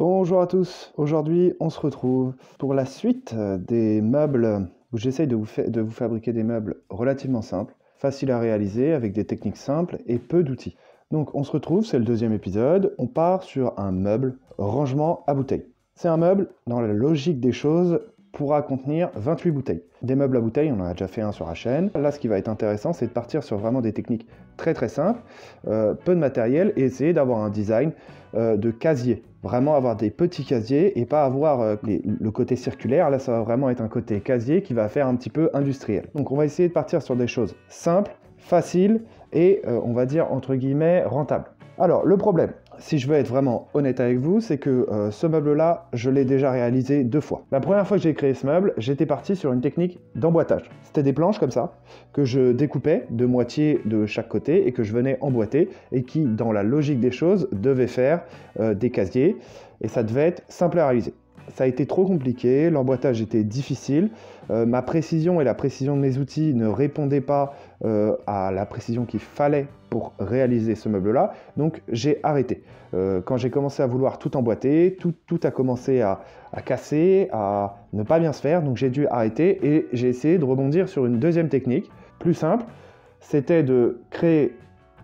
Bonjour à tous, aujourd'hui on se retrouve pour la suite des meubles où j'essaye de vous fabriquer des meubles relativement simples, faciles à réaliser avec des techniques simples et peu d'outils. Donc on se retrouve, c'est le deuxième épisode, on part sur un meuble rangement à bouteilles. C'est un meuble, dans la logique des choses, pourra contenir 28 bouteilles. Des meubles à bouteilles, on en a déjà fait un sur la chaîne. Là, ce qui va être intéressant, c'est de partir sur vraiment des techniques très simples, peu de matériel et essayer d'avoir un design de casier. Vraiment avoir des petits casiers et pas avoir le côté circulaire. Là, ça va vraiment être un côté casier qui va faire un petit peu industriel. Donc, on va essayer de partir sur des choses simples, faciles et, on va dire, entre guillemets, rentables. Alors, le problème, si je veux être vraiment honnête avec vous, c'est que ce meuble-là, je l'ai déjà réalisé 2 fois. La première fois que j'ai créé ce meuble, j'étais parti sur une technique d'emboîtage. C'était des planches comme ça, que je découpais de moitié de chaque côté et que je venais emboîter et qui, dans la logique des choses, devaient faire des casiers et ça devait être simple à réaliser. Ça a été trop compliqué, l'emboîtage était difficile, ma précision et la précision de mes outils ne répondaient pas à la précision qu'il fallait pour réaliser ce meuble-là, donc j'ai arrêté. Quand j'ai commencé à vouloir tout emboîter, tout a commencé à casser, à ne pas bien se faire, donc j'ai dû arrêter et j'ai essayé de rebondir sur une deuxième technique, plus simple, c'était de créer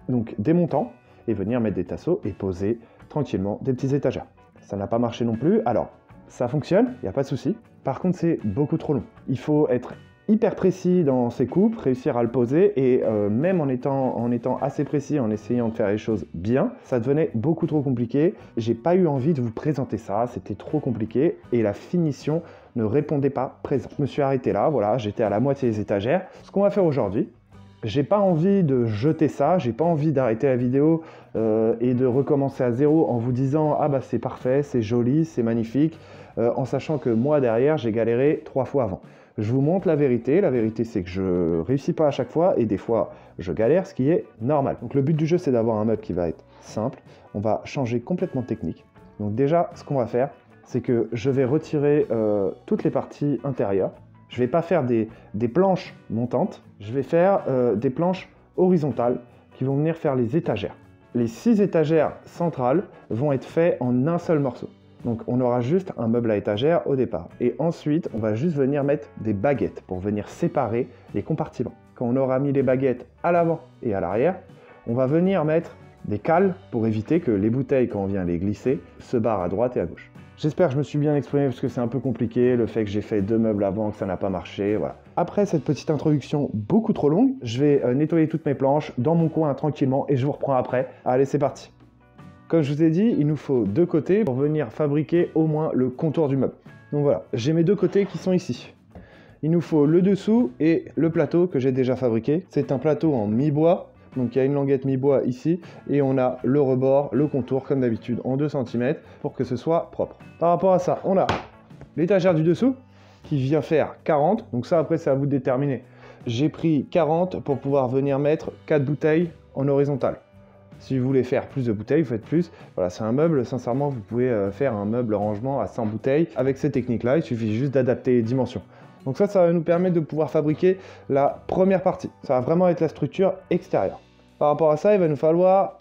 donc, des montants et venir mettre des tasseaux et poser tranquillement des petites étagères. Ça n'a pas marché non plus, alors ça fonctionne, il n'y a pas de souci. Par contre, c'est beaucoup trop long. Il faut être hyper précis dans ses coupes, réussir à le poser et même en étant assez précis, en essayant de faire les choses bien, ça devenait beaucoup trop compliqué. J'ai pas eu envie de vous présenter ça, c'était trop compliqué et la finition ne répondait pas présent. Je me suis arrêté là, voilà, j'étais à la moitié des étagères. Ce qu'on va faire aujourd'hui, j'ai pas envie de jeter ça, j'ai pas envie d'arrêter la vidéo et de recommencer à zéro en vous disant « Ah bah c'est parfait, c'est joli, c'est magnifique », en sachant que moi derrière j'ai galéré 3 fois avant. Je vous montre la vérité c'est que je réussis pas à chaque fois et des fois je galère, ce qui est normal. Donc le but du jeu c'est d'avoir un meuble qui va être simple, on va changer complètement de technique. Donc déjà ce qu'on va faire c'est que je vais retirer toutes les parties intérieures. Je ne vais pas faire des planches montantes, je vais faire des planches horizontales qui vont venir faire les étagères. Les 6 étagères centrales vont être faites en un seul morceau. Donc on aura juste un meuble à étagères au départ. Et ensuite, on va juste venir mettre des baguettes pour venir séparer les compartiments. Quand on aura mis les baguettes à l'avant et à l'arrière, on va venir mettre des cales pour éviter que les bouteilles, quand on vient les glisser, se barrent à droite et à gauche. J'espère que je me suis bien exprimé parce que c'est un peu compliqué, le fait que j'ai fait 2 meubles avant, que ça n'a pas marché, voilà. Après cette petite introduction beaucoup trop longue, je vais nettoyer toutes mes planches dans mon coin tranquillement et je vous reprends après. Allez, c'est parti. Comme je vous ai dit, il nous faut 2 côtés pour venir fabriquer au moins le contour du meuble. Donc voilà, j'ai mes 2 côtés qui sont ici. Il nous faut le dessous et le plateau que j'ai déjà fabriqué. C'est un plateau en mi-bois. Donc il y a une languette mi-bois ici et on a le rebord, le contour comme d'habitude en 2 cm pour que ce soit propre. Par rapport à ça, on a l'étagère du dessous qui vient faire 40. Donc ça après c'est à vous de déterminer. J'ai pris 40 pour pouvoir venir mettre 4 bouteilles en horizontal. Si vous voulez faire plus de bouteilles, vous faites plus. Voilà, c'est un meuble, sincèrement, vous pouvez faire un meuble rangement à 100 bouteilles. Avec ces techniques-là, il suffit juste d'adapter les dimensions. Donc ça va nous permettre de pouvoir fabriquer la première partie. Ça va vraiment être la structure extérieure. Par rapport à ça, il va nous falloir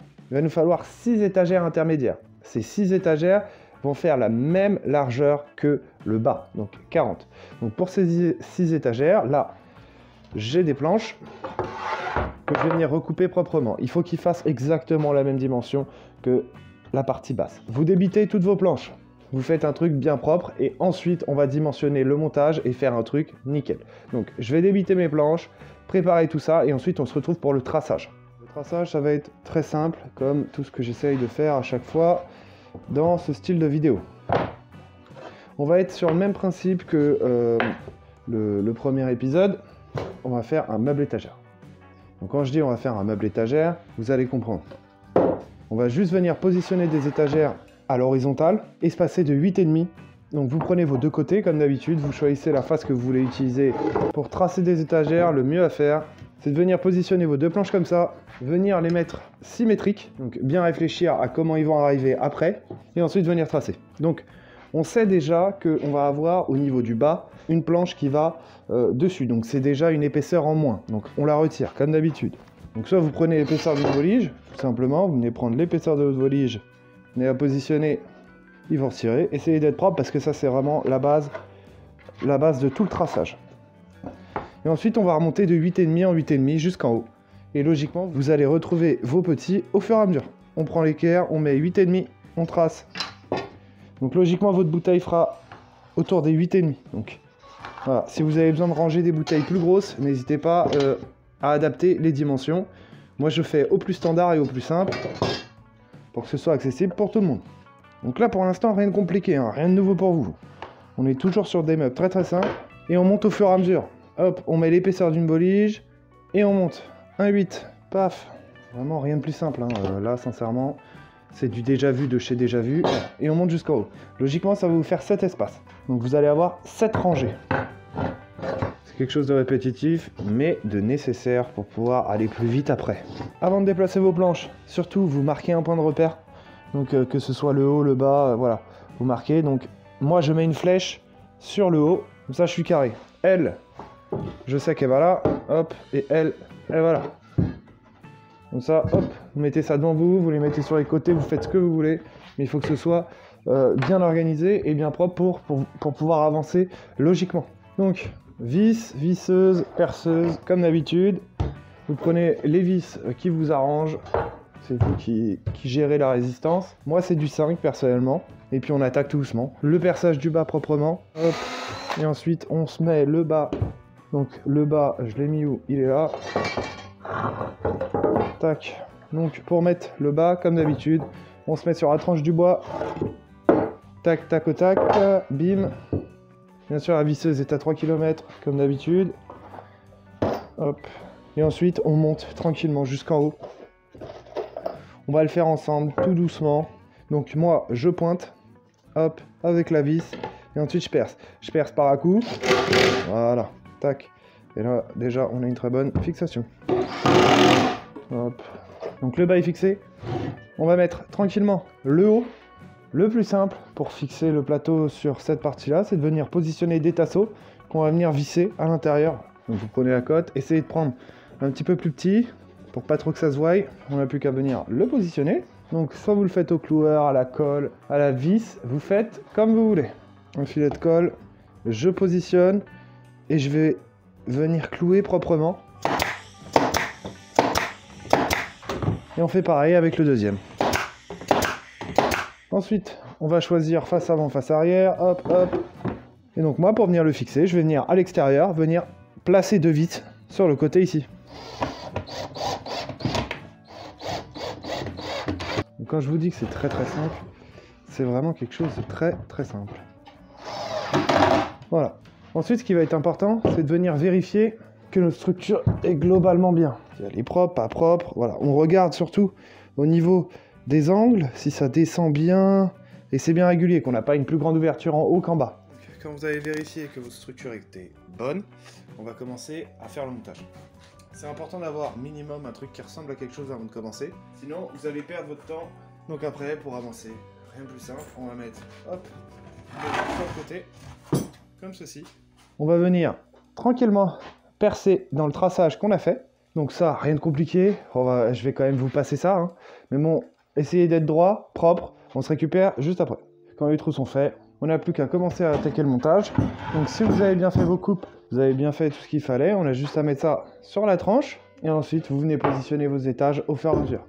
6 étagères intermédiaires. Ces 6 étagères vont faire la même largeur que le bas, donc 40. Donc pour ces 6 étagères, là, j'ai des planches que je vais venir recouper proprement. Il faut qu'ils fassent exactement la même dimension que la partie basse. Vous débitez toutes vos planches. Vous faites un truc bien propre et ensuite on va dimensionner le montage et faire un truc nickel. Donc je vais débiter mes planches, préparer tout ça et ensuite on se retrouve pour le traçage. Le traçage ça va être très simple comme tout ce que j'essaye de faire à chaque fois dans ce style de vidéo. On va être sur le même principe que le premier épisode. On va faire un meuble étagère. Donc quand je dis on va faire un meuble étagère, vous allez comprendre. On va juste venir positionner des étagères à l'horizontale, espacées de 8,5. Donc vous prenez vos 2 côtés comme d'habitude, vous choisissez la face que vous voulez utiliser. Pour tracer des étagères, le mieux à faire, c'est de venir positionner vos 2 planches comme ça, venir les mettre symétriques, donc bien réfléchir à comment ils vont arriver après, et ensuite venir tracer. Donc on sait déjà qu'on va avoir au niveau du bas une planche qui va dessus, donc c'est déjà une épaisseur en moins, donc on la retire comme d'habitude. Donc soit vous prenez l'épaisseur de votre volige, tout simplement, vous venez prendre l'épaisseur de votre volige, vous venez la positionner ils vont retirer. Essayez d'être propre parce que ça c'est vraiment la base de tout le traçage. Et ensuite on va remonter de 8,5 en 8,5 jusqu'en haut. Et logiquement vous allez retrouver vos petits au fur et à mesure. On prend l'équerre, on met 8,5, on trace. Donc logiquement votre bouteille fera autour des 8,5. Donc voilà, si vous avez besoin de ranger des bouteilles plus grosses, n'hésitez pas à adapter les dimensions. Moi je fais au plus standard et au plus simple pour que ce soit accessible pour tout le monde. Donc là pour l'instant rien de compliqué, hein, rien de nouveau pour vous. On est toujours sur des meubles très très simples et on monte au fur et à mesure. Hop, on met l'épaisseur d'une bolige et on monte. 1,8, paf. Vraiment rien de plus simple, hein. Là sincèrement c'est du déjà vu de chez déjà vu. Et on monte jusqu'en haut. Logiquement ça va vous faire 7 espaces. Donc vous allez avoir 7 rangées. C'est quelque chose de répétitif mais de nécessaire pour pouvoir aller plus vite après. Avant de déplacer vos planches, surtout vous marquez un point de repère. Donc que ce soit le haut, le bas, voilà. Vous marquez. Donc moi je mets une flèche sur le haut. Comme ça je suis carré. Elle, je sais qu'elle va là. Hop. Et elle va là. Comme ça, hop, vous mettez ça devant vous, vous les mettez sur les côtés, vous faites ce que vous voulez, mais il faut que ce soit bien organisé et bien propre pour pouvoir avancer logiquement. Donc, vis, visseuse, perceuse, comme d'habitude, vous prenez les vis qui vous arrangent, c'est vous qui gérez la résistance. Moi, c'est du 5 personnellement, et puis on attaque tout doucement. Le perçage du bas proprement, hop, et ensuite on se met le bas, donc le bas, je l'ai mis où? Il est là. Tac. Donc pour mettre le bas, comme d'habitude, on se met sur la tranche du bois. Tac, tac, au tac, bim. Bien sûr, la visseuse est à 3 km, comme d'habitude. Hop. Et ensuite, on monte tranquillement jusqu'en haut. On va le faire ensemble, tout doucement. Donc moi, je pointe, hop, avec la vis. Et ensuite, je perce. Je perce par à coup. Voilà. Tac. Et là, déjà, on a une très bonne fixation. Hop. Donc le bas est fixé. On va mettre tranquillement le haut. Le plus simple pour fixer le plateau sur cette partie-là, c'est de venir positionner des tasseaux qu'on va venir visser à l'intérieur. Donc vous prenez la cote, essayez de prendre un petit peu plus petit pour pas trop que ça se voie. On n'a plus qu'à venir le positionner. Donc soit vous le faites au cloueur, à la colle, à la vis, vous faites comme vous voulez. Un filet de colle, je positionne et je vais venir clouer proprement. Et on fait pareil avec le deuxième. Ensuite, on va choisir face avant, face arrière, hop, hop. Et donc moi, pour venir le fixer, je vais venir à l'extérieur, venir placer deux vis sur le côté ici. Donc quand je vous dis que c'est très très simple, c'est vraiment quelque chose de très très simple. Voilà. Ensuite, ce qui va être important, c'est de venir vérifier que notre structure est globalement bien. Si elle est propre, pas propre, voilà. On regarde surtout au niveau des angles, si ça descend bien, et c'est bien régulier, qu'on n'a pas une plus grande ouverture en haut qu'en bas. Quand vous avez vérifié que votre structure était bonne, on va commencer à faire le montage. C'est important d'avoir minimum un truc qui ressemble à quelque chose avant de commencer, sinon vous allez perdre votre temps. Donc après, pour avancer, rien de plus simple, on va mettre, hop, sur le côté, comme ceci. On va venir tranquillement percer dans le traçage qu'on a fait. Donc ça, rien de compliqué, je vais quand même vous passer ça, hein. Mais bon, essayez d'être droit, propre, on se récupère juste après. Quand les trous sont faits, on n'a plus qu'à commencer à attaquer le montage. Donc si vous avez bien fait vos coupes, vous avez bien fait tout ce qu'il fallait, on a juste à mettre ça sur la tranche, et ensuite vous venez positionner vos étages au fur et à mesure.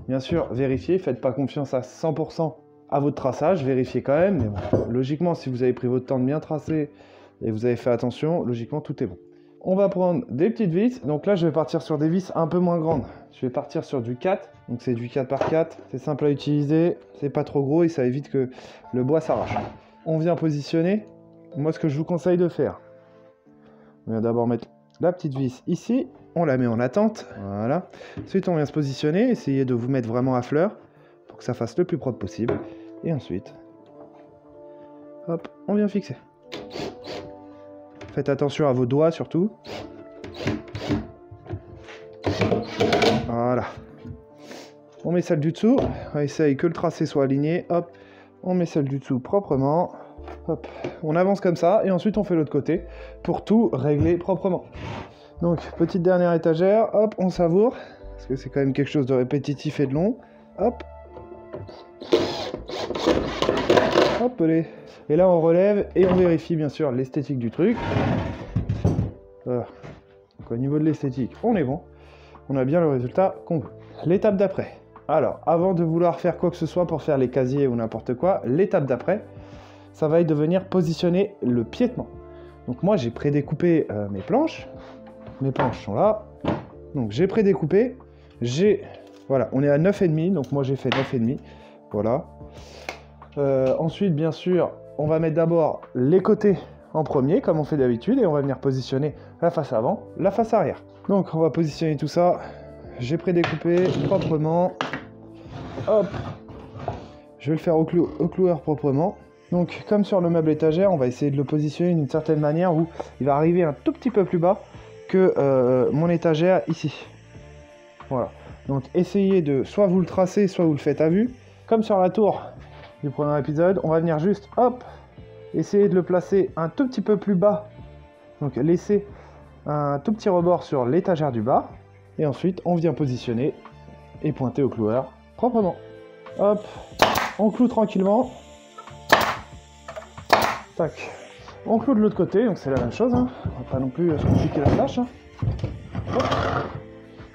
Bien sûr, vérifiez, faites pas confiance à 100% à votre traçage, vérifiez quand même, mais bon, logiquement, si vous avez pris votre temps de bien tracer, et vous avez fait attention, logiquement tout est bon. On va prendre des petites vis, donc là je vais partir sur des vis un peu moins grandes. Je vais partir sur du 4, donc c'est du 4 par 4, c'est simple à utiliser, c'est pas trop gros et ça évite que le bois s'arrache. On vient positionner, moi ce que je vous conseille de faire, on vient d'abord mettre la petite vis ici, on la met en attente, voilà. Ensuite on vient se positionner, essayez de vous mettre vraiment à fleur, pour que ça fasse le plus propre possible. Et ensuite, hop, on vient fixer. Faites attention à vos doigts surtout. Voilà. On met celle du dessous. On essaye que le tracé soit aligné. Hop. On met celle du dessous proprement. Hop. On avance comme ça. Et ensuite on fait l'autre côté. Pour tout régler proprement. Donc petite dernière étagère. Hop. On savoure. Parce que c'est quand même quelque chose de répétitif et de long. Hop. Hop, allez. Et là, on relève et on vérifie bien sûr l'esthétique du truc. Voilà. Donc au niveau de l'esthétique, on est bon. On a bien le résultat qu'on veut. L'étape d'après. Alors, avant de vouloir faire quoi que ce soit pour faire les casiers ou n'importe quoi, l'étape d'après, ça va être de venir positionner le piétement. Donc moi, j'ai prédécoupé mes planches. Mes planches sont là. Donc j'ai prédécoupé. Voilà, on est à 9,5, donc moi j'ai fait 9,5. Voilà. Ensuite, bien sûr, on va mettre d'abord les côtés en premier, comme on fait d'habitude, et on va venir positionner la face avant, la face arrière. Donc on va positionner tout ça. J'ai prédécoupé proprement. Hop. Je vais le faire au cloueur proprement. Donc comme sur le meuble étagère, on va essayer de le positionner d'une certaine manière où il va arriver un tout petit peu plus bas que mon étagère ici. Voilà. Donc essayez de, soit vous le tracez, soit vous le faites à vue. Comme sur la tour du premier épisode, on va venir juste, hop, essayer de le placer un tout petit peu plus bas. Donc laisser un tout petit rebord sur l'étagère du bas. Et ensuite, on vient positionner et pointer au cloueur proprement. Hop, on cloue tranquillement. Tac. On cloue de l'autre côté, donc c'est la même chose. Hein. On va pas non plus se compliquer la tâche. Hein.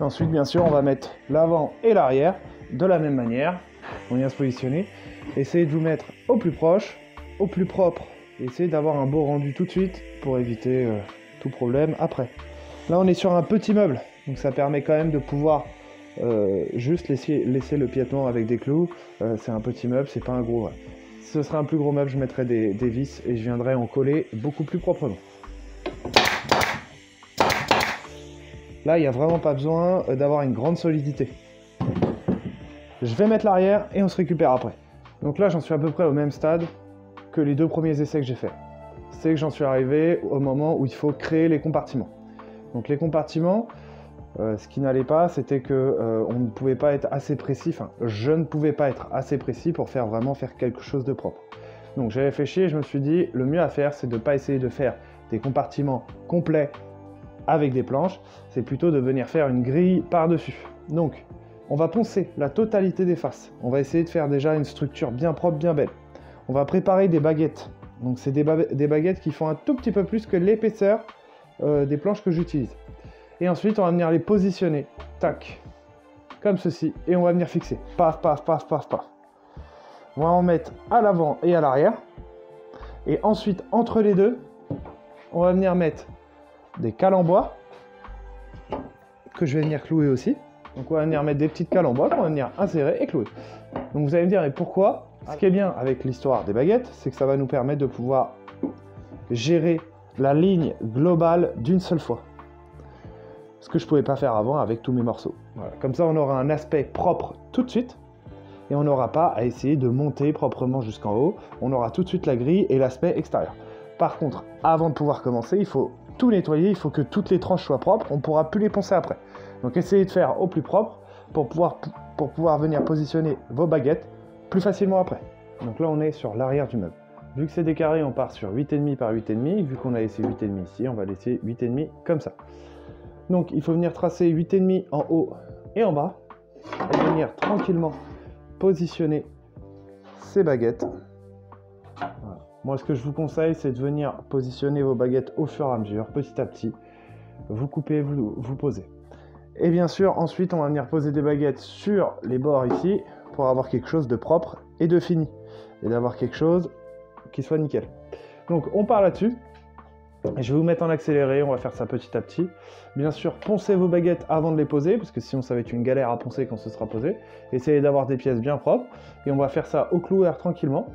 Et ensuite, bien sûr, on va mettre l'avant et l'arrière de la même manière. On vient se positionner. Essayez de vous mettre au plus proche, au plus propre. Essayez d'avoir un beau rendu tout de suite pour éviter tout problème après. Là, on est sur un petit meuble, donc ça permet quand même de pouvoir juste laisser le piétement avec des clous. C'est un petit meuble, c'est pas un gros. Si ce serait un plus gros meuble, je mettrais des vis et je viendrais en coller beaucoup plus proprement. Là, il n'y a vraiment pas besoin d'avoir une grande solidité. Je vais mettre l'arrière et on se récupère après. Donc là, j'en suis à peu près au même stade que les 2 premiers essais que j'ai faits. C'est que j'en suis arrivé au moment où il faut créer les compartiments. Donc les compartiments, ce qui n'allait pas, c'était que on ne pouvait pas être assez précis, enfin, je ne pouvais pas être assez précis pour vraiment faire quelque chose de propre. Donc j'ai réfléchi et je me suis dit, le mieux à faire, c'est de ne pas essayer de faire des compartiments complets avec des planches, c'est plutôt de venir faire une grille par-dessus. Donc, on va poncer la totalité des faces. On va essayer de faire déjà une structure bien propre, bien belle. On va préparer des baguettes. Donc, c'est des baguettes qui font un tout petit peu plus que l'épaisseur des planches que j'utilise. Et ensuite, on va venir les positionner. Tac. Comme ceci. Et on va venir fixer. Paf, paf, paf, paf, paf. On va en mettre à l'avant et à l'arrière. Et ensuite, entre les deux, on va venir mettre des cales en bois que je vais venir clouer aussi. Donc on va venir mettre des petites cales en bois qu'on va venir insérer et clouer. Donc vous allez me dire, mais pourquoi? Ce qui est bien avec l'histoire des baguettes, c'est que ça va nous permettre de pouvoir gérer la ligne globale d'une seule fois. Ce que je ne pouvais pas faire avant avec tous mes morceaux. Voilà. Comme ça, on aura un aspect propre tout de suite. Et on n'aura pas à essayer de monter proprement jusqu'en haut. On aura tout de suite la grille et l'aspect extérieur. Par contre, avant de pouvoir commencer, il faut tout nettoyer, il faut que toutes les tranches soient propres, on ne pourra plus les poncer après. Donc essayez de faire au plus propre pour pouvoir venir positionner vos baguettes plus facilement après. Donc là on est sur l'arrière du meuble. Vu que c'est des carrés, on part sur 8,5 par 8,5, vu qu'on a laissé 8,5 ici, on va laisser 8,5 comme ça. Donc il faut venir tracer 8,5 en haut et en bas, et venir tranquillement positionner ces baguettes. Voilà. Moi, ce que je vous conseille, c'est de venir positionner vos baguettes au fur et à mesure, petit à petit. Vous coupez, vous posez. Et bien sûr, ensuite, on va venir poser des baguettes sur les bords ici pour avoir quelque chose de propre et de fini. Et d'avoir quelque chose qui soit nickel. Donc, on part là-dessus. Je vais vous mettre en accéléré, on va faire ça petit à petit. Bien sûr, poncez vos baguettes avant de les poser, parce que sinon ça va être une galère à poncer quand ce sera posé. Essayez d'avoir des pièces bien propres, et on va faire ça au cloueur tranquillement.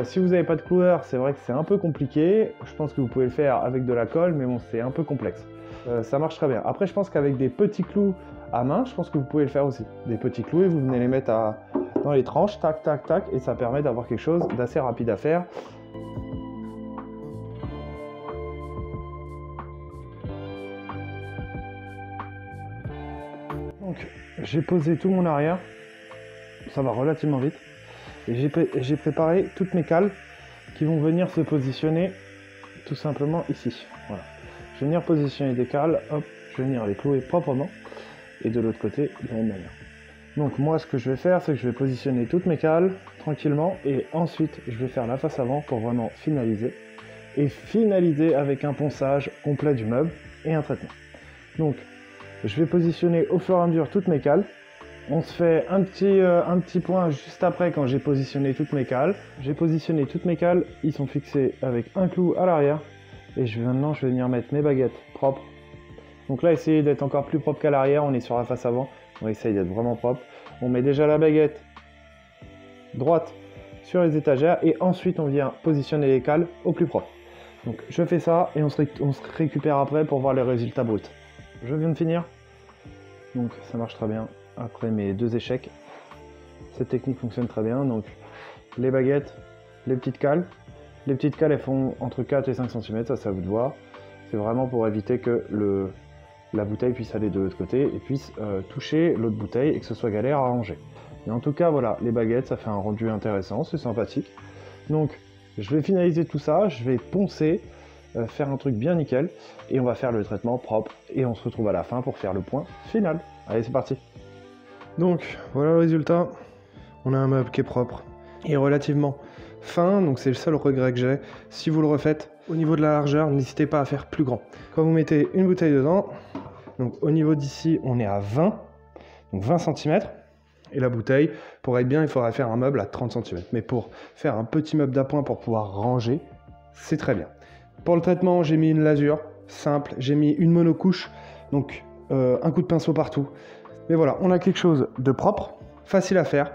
Si vous n'avez pas de cloueur, c'est vrai que c'est un peu compliqué. Je pense que vous pouvez le faire avec de la colle, mais bon, c'est un peu complexe. Ça marche très bien. Après, je pense qu'avec des petits clous à main, je pense que vous pouvez le faire aussi. Des petits clous, et vous venez les mettre dans les tranches, tac, tac, tac, et ça permet d'avoir quelque chose d'assez rapide à faire. Donc, j'ai posé tout mon arrière, ça va relativement vite, et j'ai préparé toutes mes cales qui vont venir se positionner tout simplement ici. Voilà. Je vais venir positionner des cales, hop, je vais venir les clouer proprement, et de l'autre côté, de la même manière. Donc moi ce que je vais faire, c'est que je vais positionner toutes mes cales tranquillement et ensuite je vais faire la face avant pour vraiment finaliser. Et finaliser avec un ponçage complet du meuble et un traitement. Donc je vais positionner au fur et à mesure toutes mes cales. On se fait un petit point juste après quand j'ai positionné toutes mes cales. J'ai positionné toutes mes cales, ils sont fixés avec un clou à l'arrière. Et maintenant je vais venir mettre mes baguettes propres. Donc là essayez d'être encore plus propre qu'à l'arrière, on est sur la face avant. On essaye d'être vraiment propre. On met déjà la baguette droite sur les étagères et ensuite on vient positionner les cales au plus propre. Donc je fais ça et on se récupère après pour voir les résultats bruts. Je viens de finir. Donc ça marche très bien. Après mes 2 échecs, cette technique fonctionne très bien. Donc les baguettes, les petites cales. Les petites cales elles font entre 4 et 5 cm, ça c'est à vous de voir. C'est vraiment pour éviter que la bouteille puisse aller de l'autre côté et puisse toucher l'autre bouteille et que ce soit galère à ranger. Mais en tout cas voilà, les baguettes ça fait un rendu intéressant, c'est sympathique. Donc je vais finaliser tout ça, je vais poncer, faire un truc bien nickel et on va faire le traitement propre et on se retrouve à la fin pour faire le point final. Allez c'est parti. Donc voilà le résultat, on a un meuble qui est propre et relativement fin, donc c'est le seul regret que j'ai. Si vous le refaites, au niveau de la largeur, n'hésitez pas à faire plus grand. Quand vous mettez une bouteille dedans, donc au niveau d'ici on est à 20, donc 20 cm. Et la bouteille, pour être bien, il faudrait faire un meuble à 30 cm. Mais pour faire un petit meuble d'appoint pour pouvoir ranger, c'est très bien. Pour le traitement, j'ai mis une lasure simple, j'ai mis une monocouche, donc un coup de pinceau partout. Mais voilà, on a quelque chose de propre, facile à faire.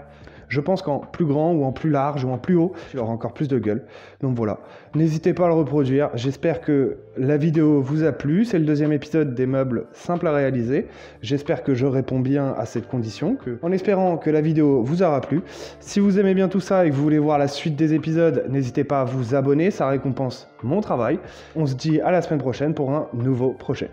Je pense qu'en plus grand ou en plus large ou en plus haut, il aura encore plus de gueule. Donc voilà, n'hésitez pas à le reproduire. J'espère que la vidéo vous a plu. C'est le 2e épisode des meubles simples à réaliser. J'espère que je réponds bien à cette condition, en espérant que la vidéo vous aura plu. Si vous aimez bien tout ça et que vous voulez voir la suite des épisodes, n'hésitez pas à vous abonner, ça récompense mon travail. On se dit à la semaine prochaine pour un nouveau projet.